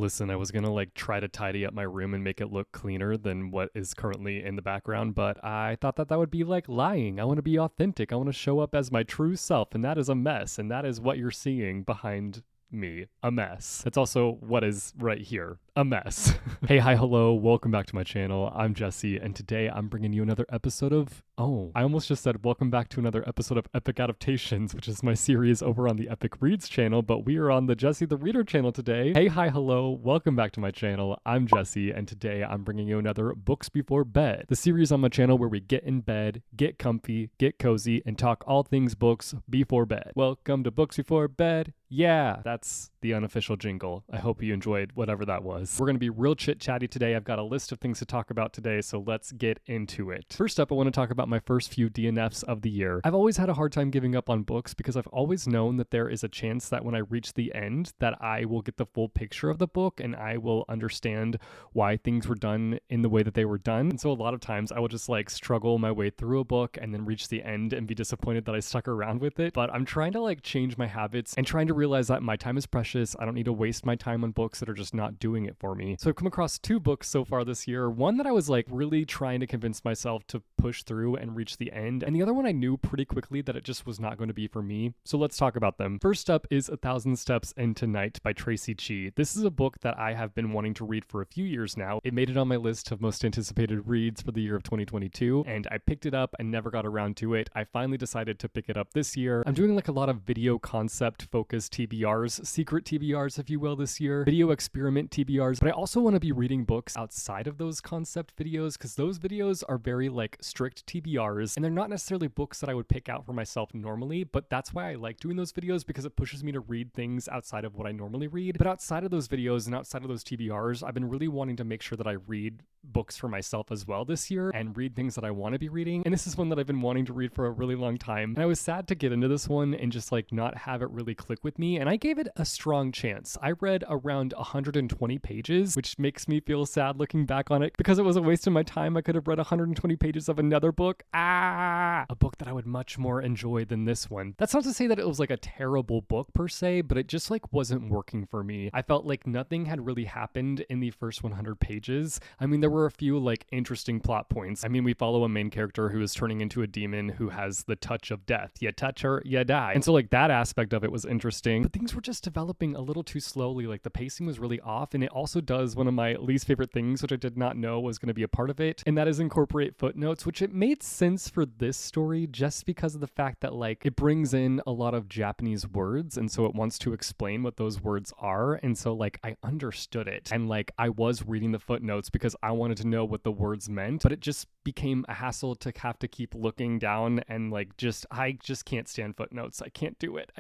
Listen, I was gonna like try to tidy up my room and make it look cleaner than what is currently in the background, but I thought that would be like lying. I want to be authentic. I want to show up as my true self, and that is a mess, and that is what you're seeing behind me, a mess. That's also what is right here, a mess. Hey, hi, hello, welcome back to my channel. I'm Jesse, and today I'm bringing you another episode of, I almost just said welcome back to another episode of Epic Adaptations, which is my series over on the Epic Reads channel, but we are on the Jesse the Reader channel today. Hey, hi, hello, welcome back to my channel. I'm Jesse, and today I'm bringing you another Books Before Bed, the series on my channel where we get in bed, get comfy, get cozy, and talk all things books before bed. Welcome to Books Before Bed. Yeah, that's the unofficial jingle. I hope you enjoyed whatever that was. We're going to be real chit-chatty today. I've got a list of things to talk about today, so let's get into it. First up, I want to talk about my first few DNFs of the year. I've always had a hard time giving up on books because I've always known that there is a chance that when I reach the end that I will get the full picture of the book and I will understand why things were done in the way that they were done. And so a lot of times I will just like struggle my way through a book and then reach the end and be disappointed that I stuck around with it. But I'm trying to like change my habits and trying to realize that my time is precious. I don't need to waste my time on books that are just not doing it for me. So I've come across two books so far this year. One that I was like really trying to convince myself to push through and reach the end. And the other one I knew pretty quickly that it just was not going to be for me. So let's talk about them. First up is 1,000 Steps Into Night by Tracy Chee. This is a book that I have been wanting to read for a few years now. It made it on my list of most anticipated reads for the year of 2022. And I picked it up and never got around to it. I finally decided to pick it up this year. I'm doing like a lot of video concept focused TBRs, secret TBRs, if you will, this year, video experiment TBRs, but I also want to be reading books outside of those concept videos because those videos are very like strict TBRs and they're not necessarily books that I would pick out for myself normally, but that's why I like doing those videos because it pushes me to read things outside of what I normally read. But outside of those videos and outside of those TBRs, I've been really wanting to make sure that I read books for myself as well this year and read things that I want to be reading. And this is one that I've been wanting to read for a really long time. And I was sad to get into this one and just like not have it really click with me. And I gave it a strong chance. I read around 120 pages, which makes me feel sad looking back on it because it was a waste of my time. I could have read 120 pages of another book. A book that I would much more enjoy than this one. That's not to say that it was like a terrible book per se, but it just like wasn't working for me. I felt like nothing had really happened in the first 100 pages. I mean, there were a few like interesting plot points. I mean, we follow a main character who is turning into a demon who has the touch of death. You touch her, you die. And so like that aspect of it was interesting, but things were just developing a little too slowly. Like the pacing was really off, and it also does one of my least favorite things, which I did not know was going to be a part of it, and that is incorporate footnotes, which it made sense for this story just because of the fact that like it brings in a lot of Japanese words, and so it wants to explain what those words are, and so like I understood it, and like I was reading the footnotes because I wanted to know what the words meant, but it just became a hassle to have to keep looking down and like I just can't stand footnotes. I can't do it.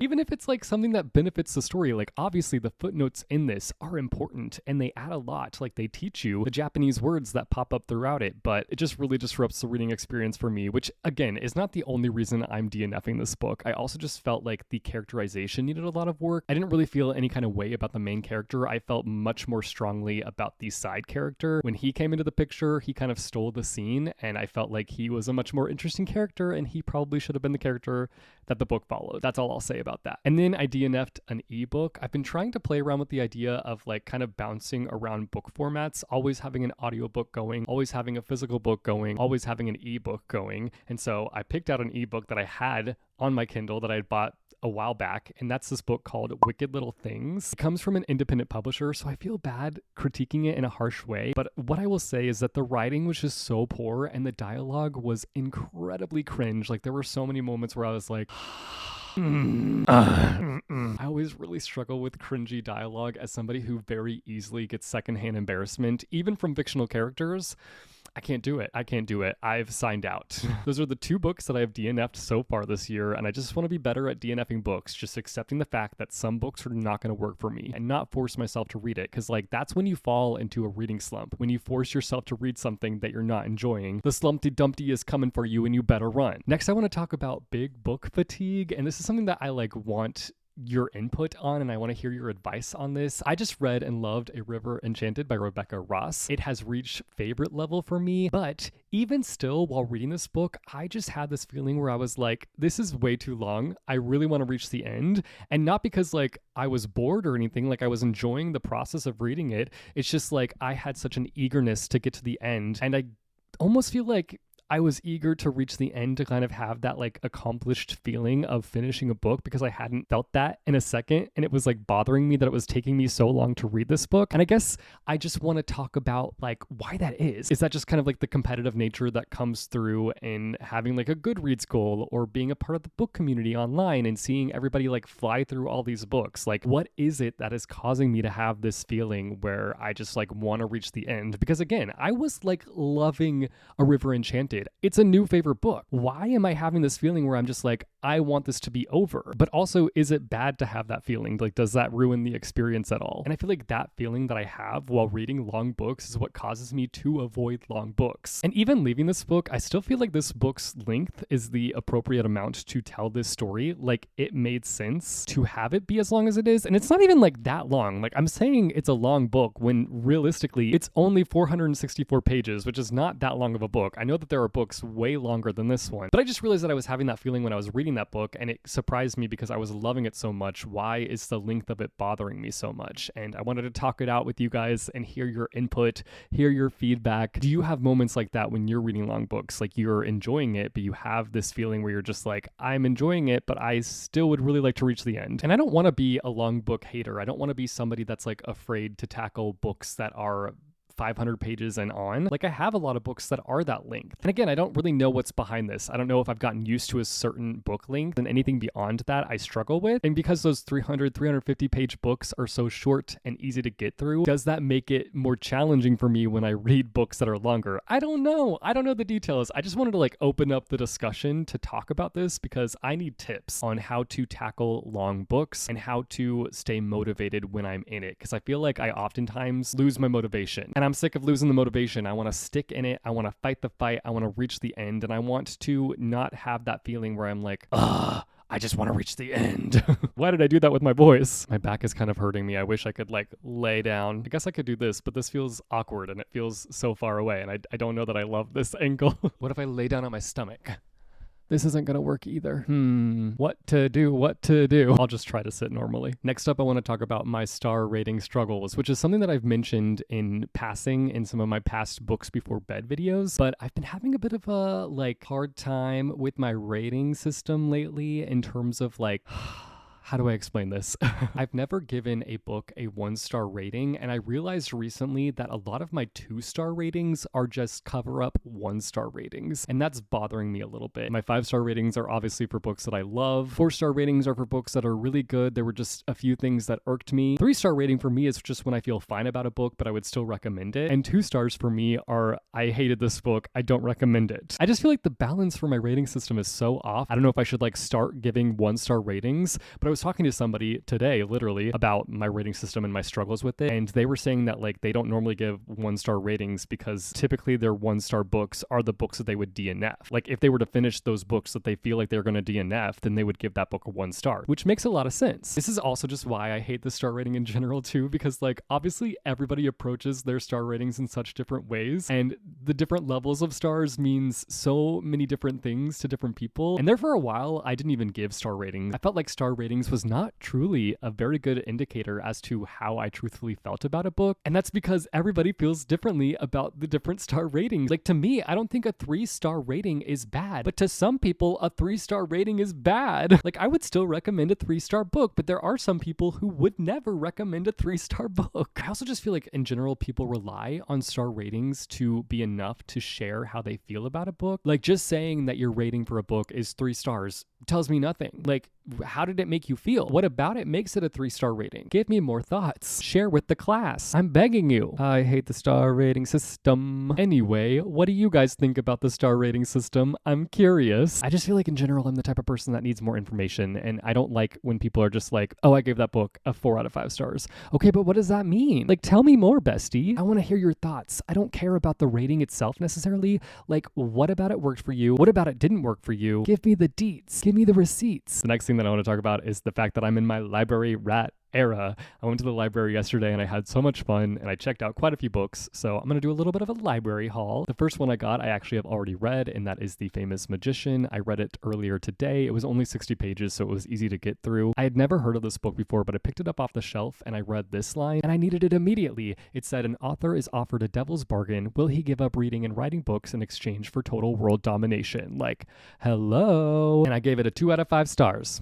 Even if it's like something that benefits the story, like obviously the footnotes in this are important and they add a lot. Like they teach you the Japanese words that pop up throughout it, but it just really disrupts the reading experience for me, which again is not the only reason I'm DNFing this book. I also just felt like the characterization needed a lot of work. I didn't really feel any kind of way about the main character. I felt much more strongly about the side character. When he came into the picture, he kind of stole the scene, and I felt like he was a much more interesting character, and he probably should have been the character that the book followed. That's all I'll say about that. And then I DNF'd an ebook. I've been trying to play around with the idea of like kind of bouncing around book formats, always having an audiobook going, always having a physical book going, always having an ebook going. And so I picked out an ebook that I had on my Kindle that I had bought a while back, and that's this book called Wicked Little Things. It comes from an independent publisher, so I feel bad critiquing it in a harsh way, but what I will say is that the writing was just so poor and the dialogue was incredibly cringe. Like there were so many moments where I was like I always really struggle with cringy dialogue as somebody who very easily gets secondhand embarrassment, even from fictional characters. I can't do it. I've signed out. Those are the two books that I have DNF'd so far this year, and I just want to be better at DNFing books, just accepting the fact that some books are not going to work for me and not force myself to read it, because like that's when you fall into a reading slump. When you force yourself to read something that you're not enjoying, the slumpty dumpty is coming for you and you better run. Next, I want to talk about big book fatigue, and this is something that I like want your input on, and I want to hear your advice on this. I just read and loved A River Enchanted by Rebecca Ross. It has reached favorite level for me, but even still, while reading this book, I just had this feeling where I was like, this is way too long. I really want to reach the end. And not because like I was bored or anything, like I was enjoying the process of reading it. It's just like I had such an eagerness to get to the end. And I almost feel like I was eager to reach the end to kind of have that like accomplished feeling of finishing a book, because I hadn't felt that in a second. And it was like bothering me that it was taking me so long to read this book. And I guess I just want to talk about like why that is. Is that just kind of like the competitive nature that comes through in having like a Goodreads goal or being a part of the book community online and seeing everybody like fly through all these books? Like, what is it that is causing me to have this feeling where I just like want to reach the end? Because again, I was like loving A River Enchanted. It's a new favorite book. Why am I having this feeling where I'm just like, I want this to be over? But also, is it bad to have that feeling? Like, does that ruin the experience at all? And I feel like that feeling that I have while reading long books is what causes me to avoid long books. And even leaving this book, I still feel like this book's length is the appropriate amount to tell this story. Like, it made sense to have it be as long as it is. And it's not even like that long. Like, I'm saying it's a long book when realistically it's only 464 pages, which is not that long of a book. I know that there are books way longer than this one, but I just realized that I was having that feeling when I was reading that book, and it surprised me because I was loving it so much. Why is the length of it bothering me so much? And I wanted to talk it out with you guys and hear your input, hear your feedback. Do you have moments like that when you're reading long books? Like, you're enjoying it, but you have this feeling where you're just like, I'm enjoying it, but I still would really like to reach the end. And I don't want to be a long book hater. I don't want to be somebody that's like afraid to tackle books that are 500 pages and on. Like, I have a lot of books that are that length. And again, I don't really know what's behind this. I don't know if I've gotten used to a certain book length, and anything beyond that I struggle with. And because those 350 page books are so short and easy to get through, does that make it more challenging for me when I read books that are longer? I don't know. I don't know the details. I just wanted to like open up the discussion to talk about this because I need tips on how to tackle long books and how to stay motivated when I'm in it. Because I feel like I oftentimes lose my motivation. And I'm sick of losing the motivation. I want to stick in it. I want to fight the fight. I want to reach the end. And I want to not have that feeling where I'm like, I just want to reach the end. Why did I do that with my voice? My back is kind of hurting me. I wish I could like lay down. I guess I could do this, but this feels awkward and it feels so far away. And I don't know that I love this angle. What if I lay down on my stomach? This isn't going to work either. What to do? I'll just try to sit normally. Next up, I want to talk about my star rating struggles, which is something that I've mentioned in passing in some of my past books before bed videos, but I've been having a bit of a like hard time with my rating system lately in terms of like, how do I explain this? I've never given a book a 1-star rating, and I realized recently that a lot of my 2-star ratings are just cover-up 1-star ratings, and that's bothering me a little bit. My 5-star ratings are obviously for books that I love. 4-star ratings are for books that are really good. There were just a few things that irked me. 3-star rating for me is just when I feel fine about a book, but I would still recommend it. And 2 stars for me are, I hated this book, I don't recommend it. I just feel like the balance for my rating system is so off. I don't know if I should like start giving 1-star ratings, but I was talking to somebody today literally about my rating system and my struggles with it, and they were saying that like they don't normally give 1-star ratings because typically their 1-star books are the books that they would DNF. Like, if they were to finish those books that they feel like they're going to DNF, then they would give that book a 1 star, which makes a lot of sense. This is also just why I hate the star rating in general too, because like obviously everybody approaches their star ratings in such different ways, and the different levels of stars means so many different things to different people. And there for a while I didn't even give star ratings. I felt like star ratings was not truly a very good indicator as to how I truthfully felt about a book. And that's because everybody feels differently about the different star ratings. Like, to me, I don't think a 3-star rating is bad, but to some people, a 3-star rating is bad. Like, I would still recommend a 3-star book, but there are some people who would never recommend a 3-star book. I also just feel like in general, people rely on star ratings to be enough to share how they feel about a book. Like, just saying that your rating for a book is 3 stars tells me nothing. Like, how did it make you feel? What about it makes it a 3-star rating? Give me more thoughts. Share with the class. I'm begging you. I hate the star rating system. Anyway, what do you guys think about the star rating system? I'm curious. I just feel like in general, I'm the type of person that needs more information, and I don't like when people are just like, oh, I gave that book a 4 out of 5 stars. Okay, but what does that mean? Like, tell me more, bestie. I want to hear your thoughts. I don't care about the rating itself necessarily. Like, what about it worked for you? What about it didn't work for you? Give me the deets. Give me the receipts. The next thing that I want to talk about is is the fact that I'm in my library rat era. I went to the library yesterday and I had so much fun and I checked out quite a few books. So I'm going to do a little bit of a library haul. The first one I got, I actually have already read, and that is The Famous Magician. I read it earlier today. It was only 60 pages, so it was easy to get through. I had never heard of this book before, but I picked it up off the shelf and I read this line and I needed it immediately. It said, an author is offered a devil's bargain. Will he give up reading and writing books in exchange for total world domination? Like, hello. And I gave it a 2 out of 5 stars.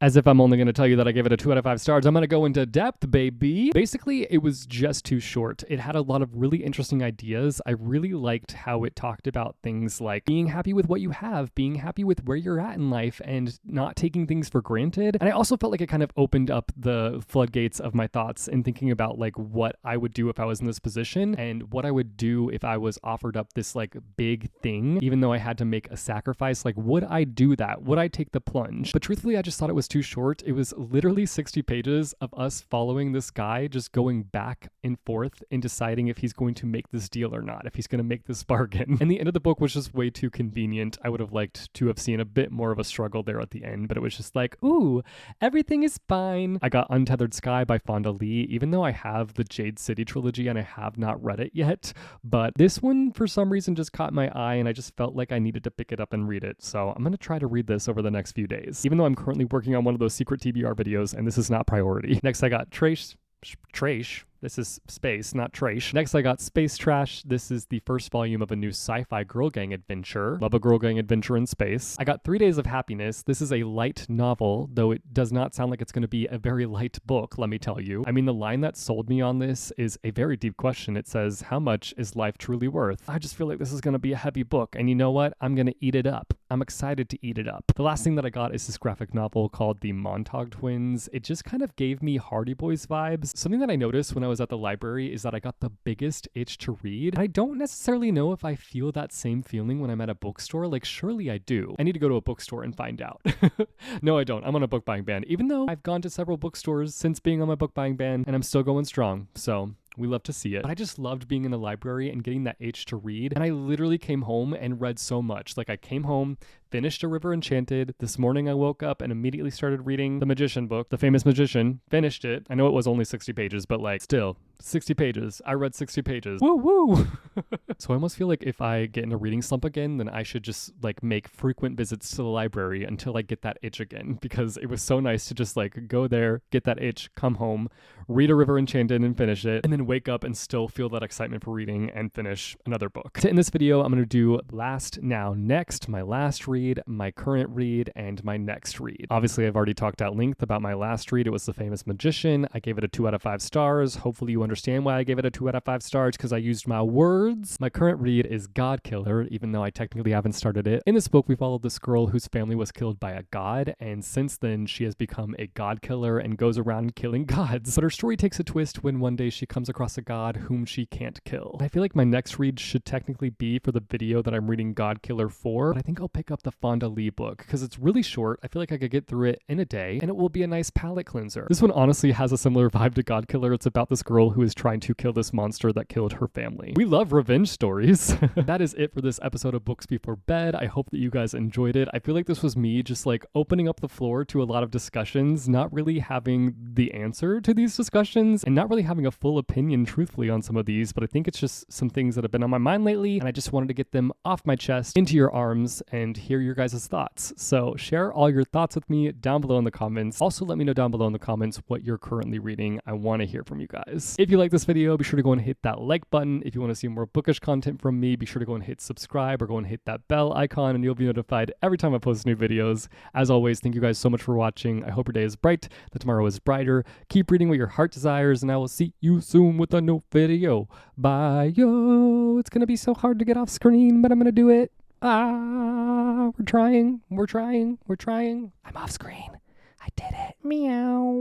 As if I'm only going to tell you that I gave it a 2 out of 5 stars. I'm going to go into depth, baby. Basically, it was just too short. It had a lot of really interesting ideas. I really liked how it talked about things like being happy with what you have, being happy with where you're at in life, and not taking things for granted. And I also felt like it kind of opened up the floodgates of my thoughts in thinking about like what I would do if I was in this position and what I would do if I was offered up this like big thing, even though I had to make a sacrifice. Like, would I do that? Would I take the plunge? But truthfully, I just thought it was too short. It was literally 60 pages of us following this guy just going back and forth and deciding if he's going to make this deal or not, if he's going to make this bargain. And the end of the book was just way too convenient. I would have liked to have seen a bit more of a struggle there at the end, but it was just like, ooh, everything is fine. I got Untethered Sky by Fonda Lee, even though I have the Jade City trilogy and I have not read it yet, but this one for some reason just caught my eye and I just felt like I needed to pick it up and read it. So I'm going to try to read this over the next few days, even though I'm currently working on one of those secret TBR videos and this is not priority. Next I got Trash. This is space, not trash. Next, I got Space Trash. This is the first volume of a new sci-fi girl gang adventure. Love a girl gang adventure in space. I got 3 Days of Happiness. This is a light novel, though it does not sound like it's going to be a very light book, let me tell you. I mean, the line that sold me on this is a very deep question. It says, how much is life truly worth? I just feel like this is going to be a heavy book, and you know what? I'm going to eat it up. I'm excited to eat it up. The last thing that I got is this graphic novel called The Mongoose Twins. It just kind of gave me Hardy Boys vibes. Something that I noticed when I was at the library is that I got the biggest itch to read. I don't necessarily know if I feel that same feeling when I'm at a bookstore. Like, surely I do. I need to go to a bookstore and find out. No, I don't. I'm on a book buying ban, even though I've gone to several bookstores since being on my book buying ban, and I'm still going strong. So we love to see it. But I just loved being in the library and getting that itch to read. And I literally came home and read so much. Like, I came home, finished A River Enchanted. This morning I woke up and immediately started reading The Magician book, The Famous Magician. Finished it. I know it was only 60 pages, but like, still, 60 pages. I read 60 pages. Woo woo! So I almost feel like if I get in a reading slump again, then I should just like make frequent visits to the library until I get that itch again, because it was so nice to just like go there, get that itch, come home, read A River Enchanted and finish it, and then wake up and still feel that excitement for reading and finish another book. To end this video, I'm going to do last, now, next, my last read, my current read, and my next read. Obviously, I've already talked at length about my last read. It was The Famous Magician. I gave it a 2 out of 5 stars. Hopefully you understand why I gave it a 2 out of 5 stars, because I used my words. My current read is God Killer, even though I technically haven't started it. In this book, we followed this girl whose family was killed by a god, and since then, she has become a god killer and goes around killing gods. But her story takes a twist when one day she comes across a god whom she can't kill. I feel like my next read should technically be for the video that I'm reading God Killer for, but I think I'll pick up the Fonda Lee book because it's really short. I feel like I could get through it in a day and it will be a nice palate cleanser. This one honestly has a similar vibe to God Killer. It's about this girl who is trying to kill this monster that killed her family. We love revenge stories. That is it for this episode of Books Before Bed. I hope that you guys enjoyed it. I feel like this was me just like opening up the floor to a lot of discussions, not really having the answer to these discussions and not really having a full opinion truthfully on some of these, but I think it's just some things that have been on my mind lately and I just wanted to get them off my chest into your arms and hear your guys' thoughts. So share all your thoughts with me down below in the comments. Also let me know down below in the comments what you're currently reading. I want to hear from you guys. If you like this video, be sure to go and hit that like button. If you want to see more bookish content from me, be sure to go and hit subscribe or go and hit that bell icon and you'll be notified every time I post new videos. As always, thank you guys so much for watching. I hope your day is bright, that tomorrow is brighter. Keep reading what your heart desires and I will see you soon with a new video. Bye, yo. It's gonna be so hard to get off screen, but I'm gonna do it. We're trying. I'm off screen. I did it. Meow.